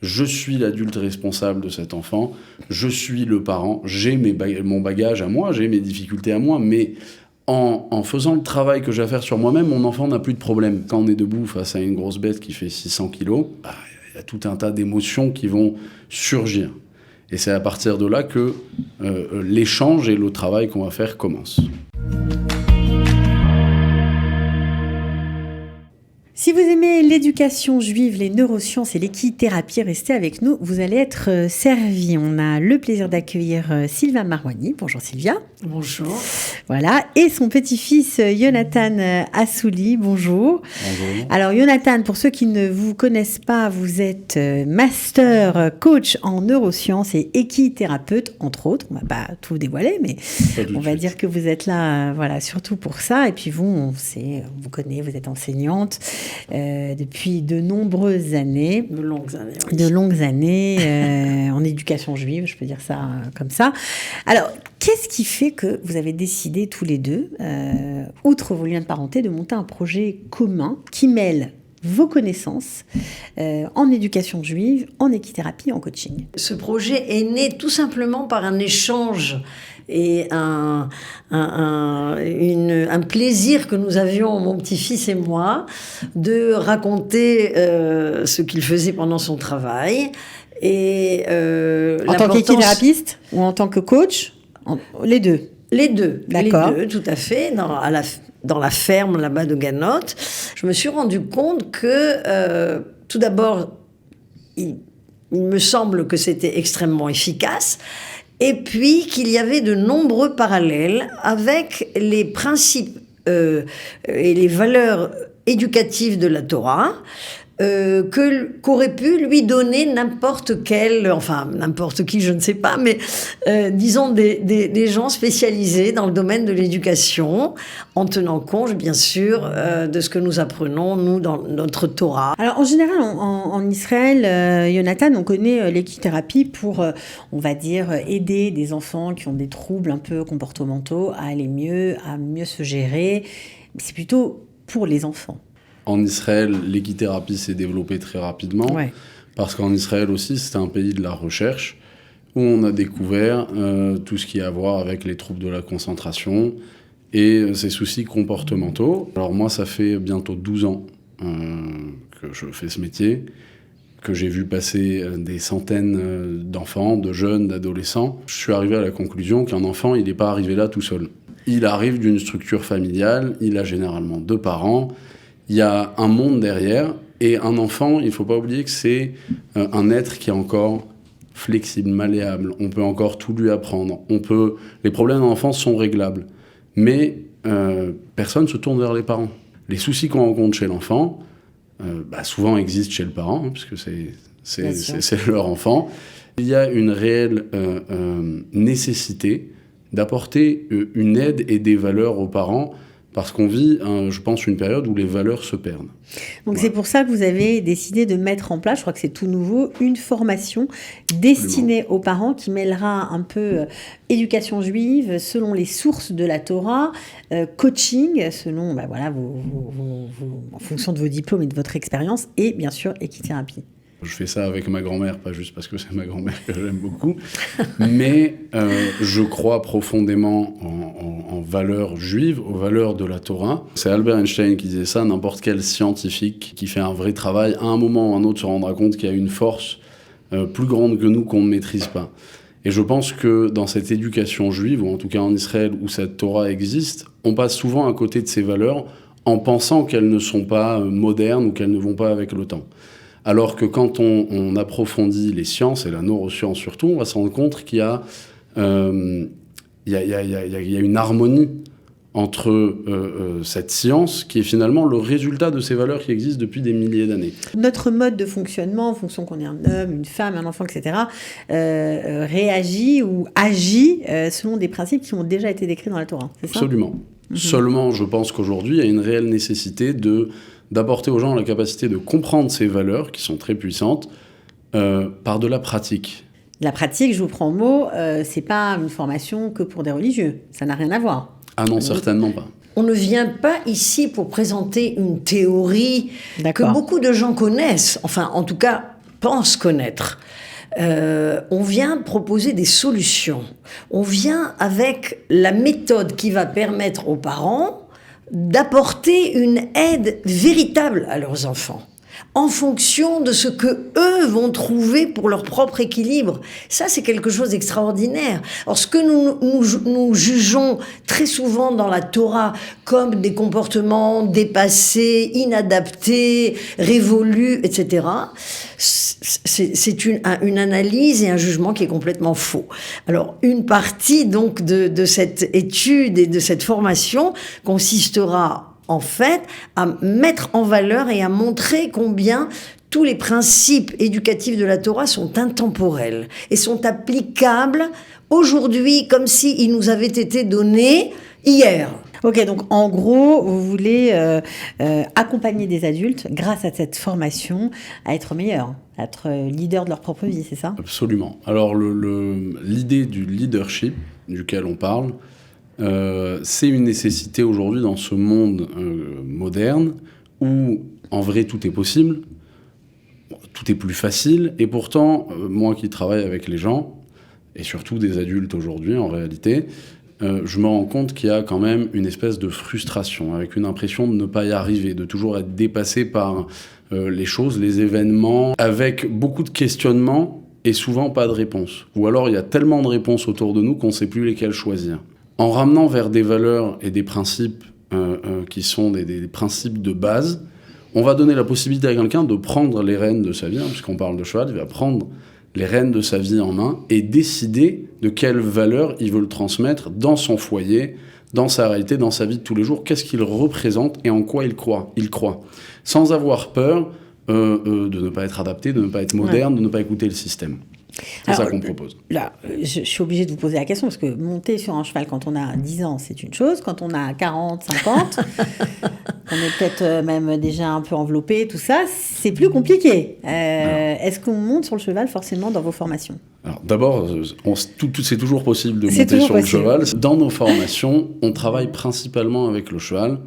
Je suis l'adulte responsable de cet enfant, je suis le parent, j'ai mon bagage à moi, j'ai mes difficultés à moi, mais en faisant le travail que j'ai à faire sur moi-même, mon enfant n'a plus de problème. Quand on est debout face à une grosse bête qui fait 600 kilos, il y a tout un tas d'émotions qui vont surgir. Et c'est à partir de là que l'échange et le travail qu'on va faire commencent. Si vous aimez l'éducation juive, les neurosciences et l'équithérapie, restez avec nous, vous allez être servis. On a le plaisir d'accueillir Sylvain Marouani. Bonjour Sylvia. Bonjour. Voilà, et son petit-fils Jonathan Assouli. Bonjour. Bonjour. Alors Jonathan, pour ceux qui ne vous connaissent pas, vous êtes master coach en neurosciences et équithérapeute, entre autres. On ne va pas tout dévoiler, mais on va dire que vous êtes là, voilà, surtout pour ça. Et puis vous, on vous connaît, vous êtes enseignante depuis de nombreuses années. De longues années. Oui. De longues années en éducation juive, je peux dire ça comme ça. Alors, qu'est-ce qui fait que vous avez décidé tous les deux, outre vos liens de parenté, de monter un projet commun qui mêle vos connaissances en éducation juive, en équithérapie, en coaching? Ce projet est né tout simplement par un échange et un plaisir que nous avions, mon petit-fils et moi, de raconter ce qu'il faisait pendant son travail. Et, en tant qu'équithérapeute ou en tant que coach? Les deux. Les deux. D'accord. Les deux, tout à fait. Dans la ferme là-bas de Ganot, je me suis rendu compte que, tout d'abord, il me semble que c'était extrêmement efficace, et puis qu'il y avait de nombreux parallèles avec les principes et les valeurs éducatives de la Torah, qu'aurait pu lui donner n'importe qui, je ne sais pas, mais disons des gens spécialisés dans le domaine de l'éducation, en tenant compte, bien sûr, de ce que nous apprenons, nous, dans notre Torah. Alors, en général, en Israël, Jonathan, on connaît l'équithérapie pour, on va dire, aider des enfants qui ont des troubles un peu comportementaux à aller mieux, à mieux se gérer. C'est plutôt pour les enfants. En Israël, l'équithérapie s'est développée très rapidement, parce qu'en Israël aussi, c'était un pays de la recherche, où on a découvert tout ce qui a à voir avec les troubles de la concentration et ces soucis comportementaux. Alors moi, ça fait bientôt 12 ans que je fais ce métier, que j'ai vu passer des centaines d'enfants, de jeunes, d'adolescents. Je suis arrivé à la conclusion qu'un enfant, il n'est pas arrivé là tout seul. Il arrive d'une structure familiale, il a généralement 2 parents, il y a un monde derrière, et un enfant, il ne faut pas oublier que c'est un être qui est encore flexible, malléable. On peut encore tout lui apprendre. Les problèmes d'enfant sont réglables. Mais personne ne se tourne vers les parents. Les soucis qu'on rencontre chez l'enfant, souvent existent chez le parent, hein, puisque c'est leur enfant. Il y a une réelle nécessité d'apporter une aide et des valeurs aux parents, parce qu'on vit, je pense, une période où les valeurs se perdent. Donc c'est pour ça que vous avez décidé de mettre en place, je crois que c'est tout nouveau, une formation destinée aux parents qui mêlera un peu éducation juive selon les sources de la Torah, coaching selon, en fonction de vos diplômes et de votre expérience, et bien sûr équithérapie. Je fais ça avec ma grand-mère, pas juste parce que c'est ma grand-mère que j'aime beaucoup, mais je crois profondément en valeurs juives, aux valeurs de la Torah. C'est Albert Einstein qui disait ça, n'importe quel scientifique qui fait un vrai travail, à un moment ou à un autre se rendra compte qu'il y a une force plus grande que nous qu'on ne maîtrise pas. Et je pense que dans cette éducation juive, ou en tout cas en Israël où cette Torah existe, on passe souvent à côté de ces valeurs en pensant qu'elles ne sont pas modernes ou qu'elles ne vont pas avec le temps. Alors que quand on approfondit les sciences, et la neuroscience surtout, on va se rendre compte qu'il y a une harmonie entre cette science qui est finalement le résultat de ces valeurs qui existent depuis des milliers d'années. Notre mode de fonctionnement, en fonction qu'on est un homme, une femme, un enfant, etc., réagit ou agit selon des principes qui ont déjà été décrits dans la Torah, c'est ça ? Absolument. Seulement, je pense qu'aujourd'hui, il y a une réelle nécessité d'apporter aux gens la capacité de comprendre ces valeurs, qui sont très puissantes, par de la pratique. La pratique, je vous prends au mot, c'est pas une formation que pour des religieux. Ça n'a rien à voir. Ah non, certainement pas. On ne vient pas ici pour présenter une théorie que beaucoup de gens connaissent. Enfin, en tout cas, pense connaître. On vient proposer des solutions. On vient avec la méthode qui va permettre aux parents d'apporter une aide véritable à leurs enfants, en fonction de ce que eux vont trouver pour leur propre équilibre. Ça, c'est quelque chose d'extraordinaire. Alors, ce que nous jugeons très souvent dans la Torah comme des comportements dépassés, inadaptés, révolus, etc., c'est une analyse et un jugement qui est complètement faux. Alors, une partie donc de cette étude et de cette formation consistera en fait, à mettre en valeur et à montrer combien tous les principes éducatifs de la Torah sont intemporels et sont applicables aujourd'hui comme s'ils nous avaient été donnés hier. Ok, donc en gros, vous voulez accompagner des adultes, grâce à cette formation, à être meilleurs, à être leaders de leur propre vie, c'est ça ? Absolument. Alors, l'idée du leadership, duquel on parle, c'est une nécessité aujourd'hui dans ce monde moderne où, en vrai, tout est possible, tout est plus facile, et pourtant, moi qui travaille avec les gens, et surtout des adultes aujourd'hui, en réalité, je me rends compte qu'il y a quand même une espèce de frustration, avec une impression de ne pas y arriver, de toujours être dépassé par les choses, les événements, avec beaucoup de questionnements et souvent pas de réponse. Ou alors, il y a tellement de réponses autour de nous qu'on ne sait plus lesquelles choisir. En ramenant vers des valeurs et des principes qui sont des principes de base, on va donner la possibilité à quelqu'un de prendre les rênes de sa vie, puisqu'on parle de cheval, il va prendre les rênes de sa vie en main et décider de quelles valeurs il veut le transmettre dans son foyer, dans sa réalité, dans sa vie de tous les jours, qu'est-ce qu'il représente et en quoi il croit. Il croit. Sans avoir peur de ne pas être adapté, de ne pas être moderne, de ne pas écouter le système. C'est ça qu'on propose. Là, je suis obligée de vous poser la question, parce que monter sur un cheval quand on a 10 ans, c'est une chose. Quand on a 40, 50, on est peut-être même déjà un peu enveloppé, tout ça, c'est plus compliqué. Est-ce qu'on monte sur le cheval forcément dans vos formations ? Alors, d'abord, c'est toujours possible de monter sur le cheval. Dans nos formations, on travaille principalement avec le cheval.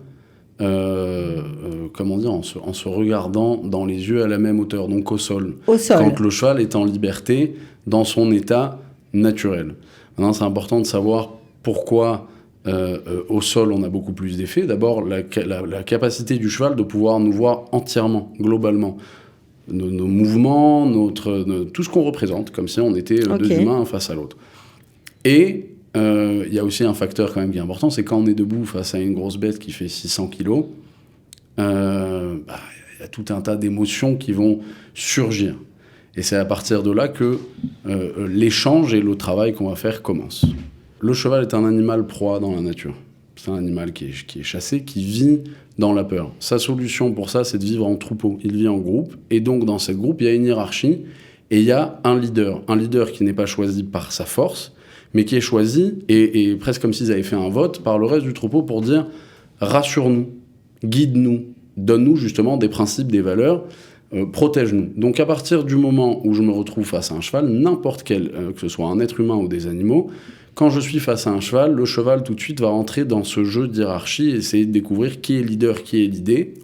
Comment dire, en se regardant dans les yeux à la même hauteur, donc au sol. Quand le cheval est en liberté, dans son état naturel. Maintenant, c'est important de savoir pourquoi au sol on a beaucoup plus d'effets. D'abord, la capacité du cheval de pouvoir nous voir entièrement, globalement. Nos mouvements, tout ce qu'on représente, comme si on était deux humains face à l'autre. Et il y a aussi un facteur quand même qui est important, c'est quand on est debout face à une grosse bête qui fait 600 kilos, y a tout un tas d'émotions qui vont surgir. Et c'est à partir de là que l'échange et le travail qu'on va faire commencent. Le cheval est un animal proie dans la nature. C'est un animal qui est chassé, qui vit dans la peur. Sa solution pour ça, c'est de vivre en troupeau. Il vit en groupe, et donc dans cette groupe, il y a une hiérarchie, et il y a un leader. Un leader qui n'est pas choisi par sa force, mais qui est choisi, et presque comme s'ils avaient fait un vote, par le reste du troupeau pour dire « rassure-nous, guide-nous, donne-nous justement des principes, des valeurs, protège-nous ». Donc à partir du moment où je me retrouve face à un cheval, n'importe quel, que ce soit un être humain ou des animaux, quand je suis face à un cheval, le cheval tout de suite va rentrer dans ce jeu d'hiérarchie, essayer de découvrir qui est leader, qui est l'idée,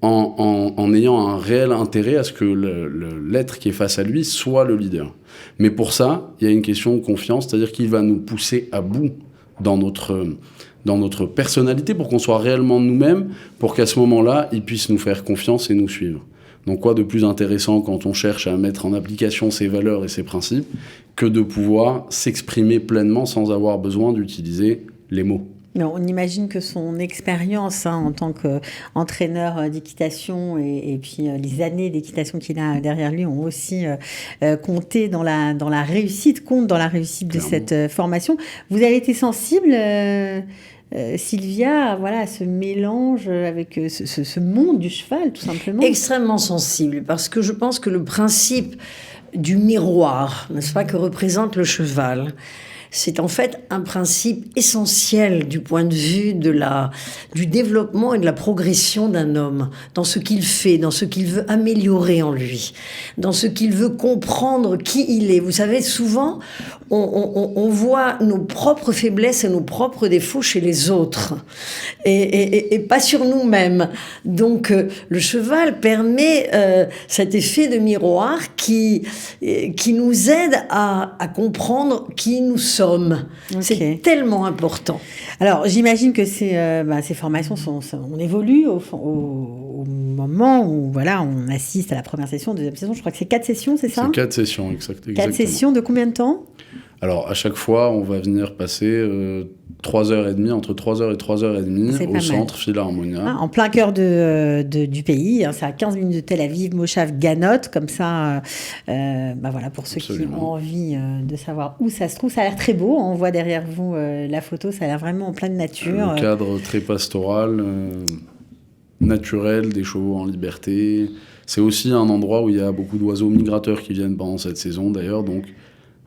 en ayant un réel intérêt à ce que l'être qui est face à lui soit le leader. Mais pour ça, il y a une question de confiance, c'est-à-dire qu'il va nous pousser à bout dans notre personnalité pour qu'on soit réellement nous-mêmes, pour qu'à ce moment-là, il puisse nous faire confiance et nous suivre. Donc quoi de plus intéressant quand on cherche à mettre en application ses valeurs et ses principes que de pouvoir s'exprimer pleinement sans avoir besoin d'utiliser les mots. Mais on imagine que son expérience en tant qu'entraîneur d'équitation et puis les années d'équitation qu'il a derrière lui ont aussi compté dans la réussite, compte dans la réussite de cette formation. Vous avez été sensible, Sylvia, à ce mélange avec ce monde du cheval, tout simplement ? Extrêmement sensible, parce que je pense que le principe du miroir, n'est-ce pas, que représente le cheval, c'est en fait un principe essentiel du point de vue du développement et de la progression d'un homme, dans ce qu'il fait, dans ce qu'il veut améliorer en lui, dans ce qu'il veut comprendre qui il est. Vous savez, souvent, on voit nos propres faiblesses et nos propres défauts chez les autres, et pas sur nous-mêmes. Donc, le cheval permet cet effet de miroir qui nous aide à comprendre qui nous sommes. Okay. C'est tellement important. Alors, j'imagine que ces formations on évolue au moment où on assiste à la première session, deuxième session. Je crois que c'est 4 sessions, c'est ça ? C'est 4 sessions, exactement. 4 sessions de combien de temps ? Alors, à chaque fois, on va venir passer 3h30, entre 3h et 3h30 au centre Philharmonia. En plein cœur du pays. C'est à 15 minutes de Tel Aviv, Moshav Ganot. Comme ça, pour ceux qui ont envie de savoir où ça se trouve. Ça a l'air très beau. On voit derrière vous la photo. Ça a l'air vraiment en pleine nature. Un cadre très pastoral, naturel, des chevaux en liberté. C'est aussi un endroit où il y a beaucoup d'oiseaux migrateurs qui viennent pendant cette saison, d'ailleurs. Donc,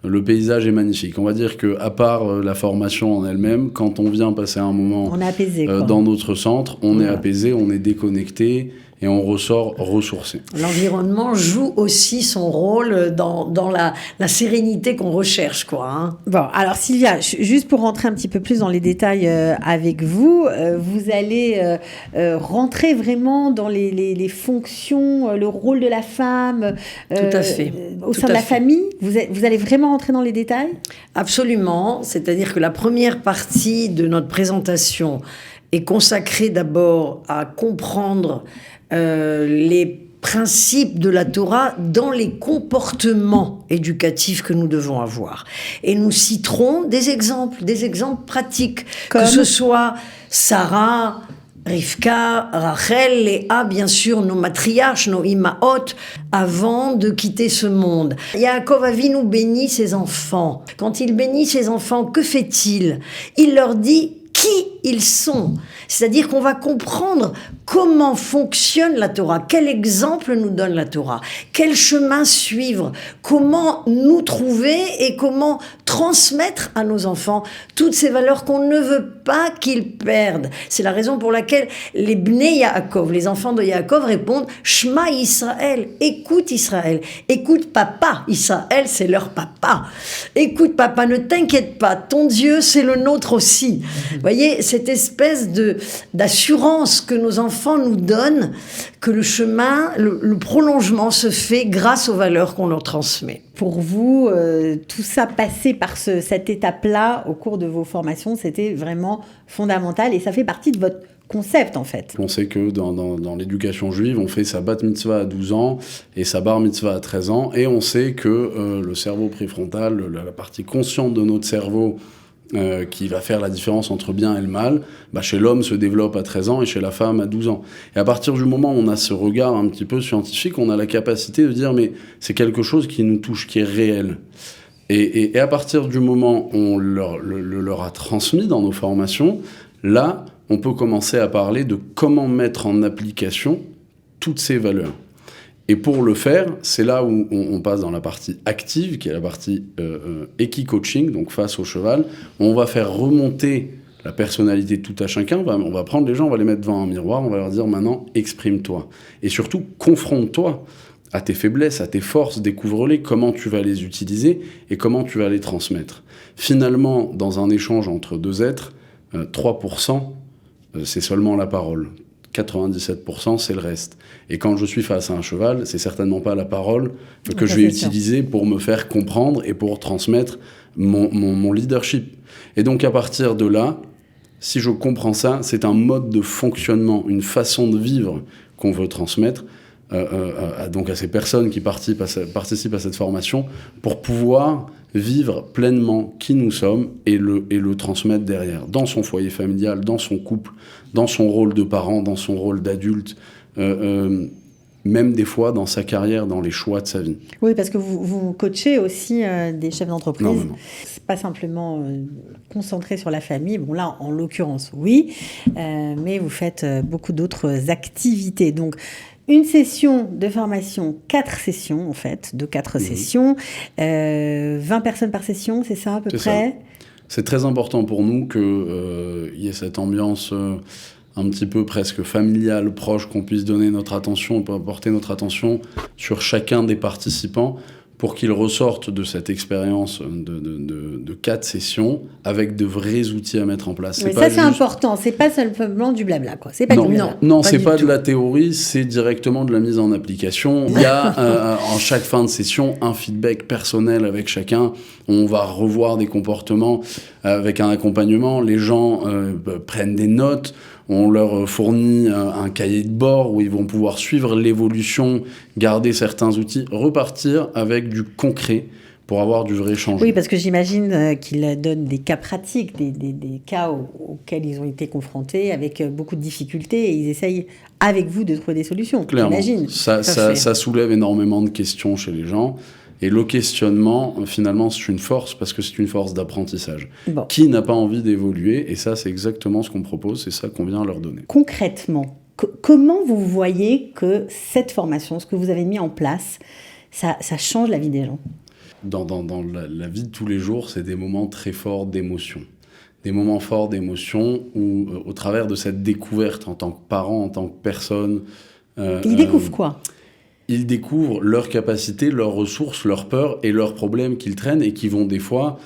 le paysage est magnifique. On va dire qu'à part la formation en elle-même, quand on vient passer un moment on est apaisé, dans notre centre, on est apaisé, on est déconnecté et on ressort ressourcé. L'environnement joue aussi son rôle dans la sérénité qu'on recherche, quoi. Hein. Bon, alors Sylvia, juste pour rentrer un petit peu plus dans les détails avec vous, vous allez rentrer vraiment dans les fonctions, le rôle de la femme Tout à fait. Au sein de la famille. Vous allez vraiment rentrer dans les détails ? Absolument. C'est-à-dire que la première partie de notre présentation est consacrée d'abord à comprendre les principes de la Torah dans les comportements éducatifs que nous devons avoir. Et nous citerons des exemples pratiques. Que ce soit Sarah, Rivka, Rachel, Léa, bien sûr, nos matriarches, nos imaot, avant de quitter ce monde. Yaakov Avinu bénit ses enfants. Quand il bénit ses enfants, que fait-il ? Il leur dit qui ils sont. C'est-à-dire qu'on va comprendre comment fonctionne la Torah, quel exemple nous donne la Torah, quel chemin suivre, comment nous trouver et comment transmettre à nos enfants toutes ces valeurs qu'on ne veut pas qu'ils perdent. C'est la raison pour laquelle les Bnei Yaakov, les enfants de Yaakov répondent « Shema Israël », écoute Israël, écoute papa, Israël c'est leur papa. Écoute papa, ne t'inquiète pas, ton Dieu c'est le nôtre aussi. Vous voyez, cette espèce d'assurance que nos enfants nous donnent, que le chemin, le prolongement se fait grâce aux valeurs qu'on leur transmet. Pour vous, tout ça, passer par cette étape-là au cours de vos formations, c'était vraiment fondamental et ça fait partie de votre concept en fait. On sait que dans l'éducation juive, on fait sa bat mitzvah à 12 ans et sa bar mitzvah à 13 ans et on sait que le cerveau préfrontal, la partie consciente de notre cerveau, qui va faire la différence entre bien et le mal, chez l'homme se développe à 13 ans et chez la femme à 12 ans. Et à partir du moment où on a ce regard un petit peu scientifique, on a la capacité de dire mais c'est quelque chose qui nous touche, qui est réel. Et à partir du moment où on leur a transmis dans nos formations, là, on peut commencer à parler de comment mettre en application toutes ces valeurs. Et pour le faire, c'est là où on passe dans la partie active, qui est la partie équi-coaching, donc face au cheval. On va faire remonter la personnalité de tout à chacun. On va prendre les gens, on va les mettre devant un miroir, on va leur dire maintenant, exprime-toi. Et surtout, confronte-toi à tes faiblesses, à tes forces, découvre-les, comment tu vas les utiliser et comment tu vas les transmettre. Finalement, dans un échange entre deux êtres, 3%, c'est seulement la parole. 97%, c'est le reste. Et quand je suis face à un cheval, c'est certainement pas la parole que je vais utiliser pour me faire comprendre et pour transmettre mon leadership. Et donc, à partir de là, si je comprends ça, c'est un mode de fonctionnement, une façon de vivre qu'on veut transmettre donc à ces personnes qui participent à cette formation pour pouvoir vivre pleinement qui nous sommes et le transmettre derrière, dans son foyer familial, dans son couple, dans son rôle de parent, dans son rôle d'adulte, même des fois dans sa carrière, dans les choix de sa vie. Oui, parce que vous coachez aussi des chefs d'entreprise. Non. C'est pas simplement concentré sur la famille. Bon, là, en l'occurrence, oui, mais vous faites beaucoup d'autres activités. Donc, Une session de formation, 4 sessions en fait, de 4 sessions, 20 personnes par session, c'est ça à peu près ? Ça. C'est très important pour nous qu'il y ait cette ambiance un petit peu presque familiale, proche, qu'on puisse donner notre attention, on peut apporter notre attention sur chacun des participants pour qu'ils ressortent de cette expérience de 4 sessions avec de vrais outils à mettre en place. Mais ça, c'est important. C'est pas seulement du blabla, quoi. C'est pas du blabla. Non, c'est pas de la théorie, c'est directement de la mise en application. Il y a en chaque fin de session un feedback personnel avec chacun. On va revoir des comportements avec un accompagnement. Les gens prennent des notes. On leur fournit un cahier de bord où ils vont pouvoir suivre l'évolution, garder certains outils, repartir avec du concret pour avoir du vrai changement. Oui, parce que j'imagine qu'ils donnent des cas pratiques, des cas auxquels ils ont été confrontés avec beaucoup de difficultés et ils essayent avec vous de trouver des solutions. Clairement, j'imagine. Ça soulève énormément de questions chez les gens. Et le questionnement, finalement, c'est une force parce que c'est une force d'apprentissage. Bon. Qui n'a pas envie d'évoluer ? Et ça, c'est exactement ce qu'on propose, c'est ça qu'on vient leur donner. Concrètement, comment vous voyez que cette formation, ce que vous avez mis en place, ça change la vie des gens ? Dans la vie de tous les jours, c'est des moments très forts d'émotion. Des moments forts d'émotion où, au travers de cette découverte en tant que parent, en tant que personne... Ils découvrent quoi ? Ils découvrent leurs capacités, leurs ressources, leurs peurs et leurs problèmes qu'ils traînent et qui vont des fois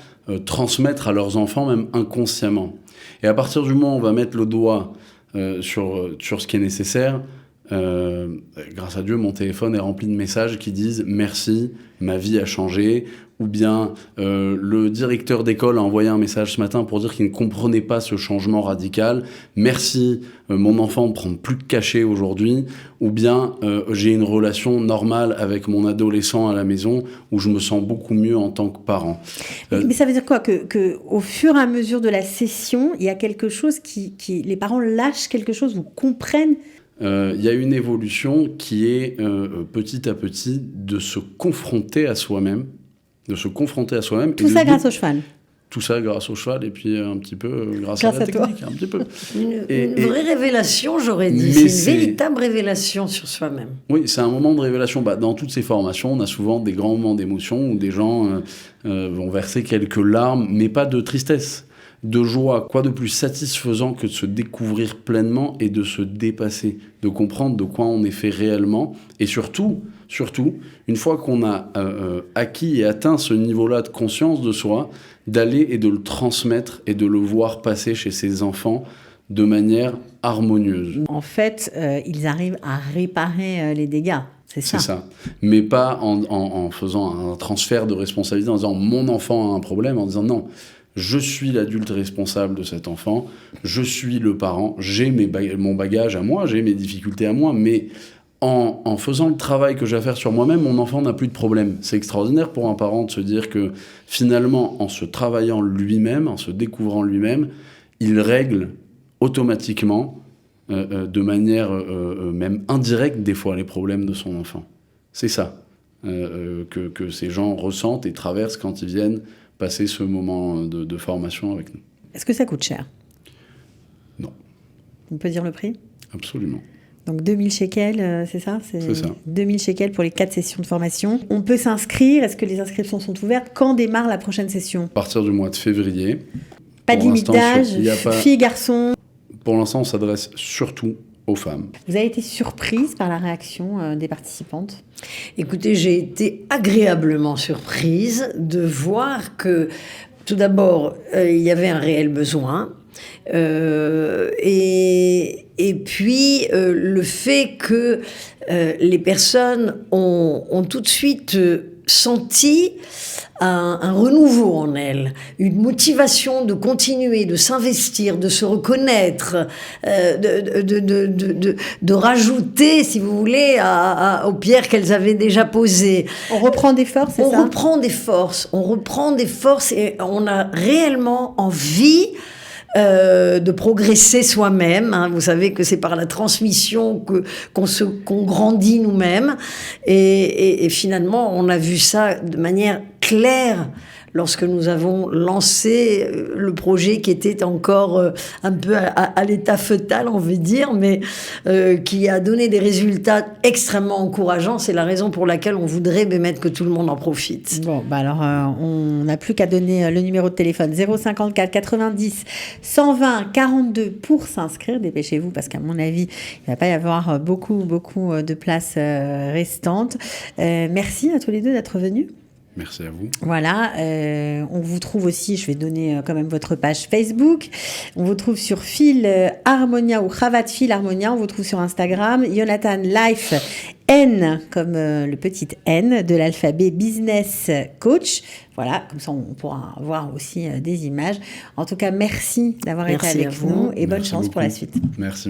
transmettre à leurs enfants, même inconsciemment. Et à partir du moment où on va mettre le doigt sur ce qui est nécessaire, grâce à Dieu, mon téléphone est rempli de messages qui disent « Merci, ma vie a changé ». Ou bien le directeur d'école a envoyé un message ce matin pour dire qu'il ne comprenait pas ce changement radical. Merci, mon enfant ne prend plus de cachet aujourd'hui. Ou bien j'ai une relation normale avec mon adolescent à la maison où je me sens beaucoup mieux en tant que parent. Mais ça veut dire quoi ? Que au fur et à mesure de la session, il y a quelque chose qui les parents lâchent quelque chose ou comprennent ? Il y a une évolution qui est petit à petit de se confronter à soi-même. Tout ça grâce au cheval. Tout ça grâce au cheval et puis un petit peu grâce à la technique. Un petit peu. Une vraie révélation, j'aurais dit. C'est une véritable révélation sur soi-même. Oui, c'est un moment de révélation. Dans toutes ces formations, on a souvent des grands moments d'émotion où des gens vont verser quelques larmes, mais pas de tristesse. De joie, quoi de plus satisfaisant que de se découvrir pleinement et de se dépasser, de comprendre de quoi on est fait réellement, et surtout, une fois qu'on a acquis et atteint ce niveau-là de conscience de soi, d'aller et de le transmettre et de le voir passer chez ses enfants de manière harmonieuse. En fait, ils arrivent à réparer les dégâts. C'est ça. Mais pas en faisant un transfert de responsabilité, en disant « mon enfant a un problème », en disant « non ». Je suis l'adulte responsable de cet enfant, je suis le parent, j'ai mon bagage à moi, j'ai mes difficultés à moi, mais en faisant le travail que j'ai à faire sur moi-même, mon enfant n'a plus de problème. C'est extraordinaire pour un parent de se dire que finalement, en se travaillant lui-même, en se découvrant lui-même, il règle automatiquement, de manière même indirecte des fois, les problèmes de son enfant. C'est ça que ces gens ressentent et traversent quand ils viennent passer ce moment de formation avec nous. Est-ce que ça coûte cher ? Non. On peut dire le prix ? Absolument. Donc 2000 shekels, c'est ça ? C'est ça. 2000 shekels pour les 4 sessions de formation. On peut s'inscrire. Est-ce que les inscriptions sont ouvertes ? Quand démarre la prochaine session ? À partir du mois de février. Pas de limite d'âge, filles, garçons ? Pour l'instant, on s'adresse surtout aux femmes. Vous avez été surprise par la réaction des participantes ? Écoutez, j'ai été agréablement surprise de voir que, tout d'abord, il y avait un réel besoin. Et puis, le fait que les personnes ont tout de suite senti un renouveau en elles, une motivation de continuer, de s'investir, de se reconnaître, de rajouter, si vous voulez, aux pierres qu'elles avaient déjà posées. On reprend des forces, c'est ça ? On reprend des forces et on a réellement envie de progresser soi-même. Hein. Vous savez que c'est par la transmission qu'on grandit nous-mêmes. Et finalement, on a vu ça de manière clair lorsque nous avons lancé le projet qui était encore un peu à l'état fœtal, on veut dire, mais qui a donné des résultats extrêmement encourageants. C'est la raison pour laquelle on voudrait mettre que tout le monde en profite. Bon, alors on n'a plus qu'à donner le numéro de téléphone 054 90 120 42 pour s'inscrire. Dépêchez-vous parce qu'à mon avis, il ne va pas y avoir beaucoup de places restantes. Merci à tous les deux d'être venus. Merci à vous. Voilà, on vous trouve aussi, je vais donner quand même votre page Facebook. On vous trouve sur Fil Harmonia ou Cravate Fil Harmonia. On vous trouve sur Instagram. Jonathan Life N, comme le petit N de l'alphabet Business Coach. Voilà, comme ça on pourra voir aussi des images. En tout cas, merci d'avoir été avec nous et bonne chance pour la suite. Merci.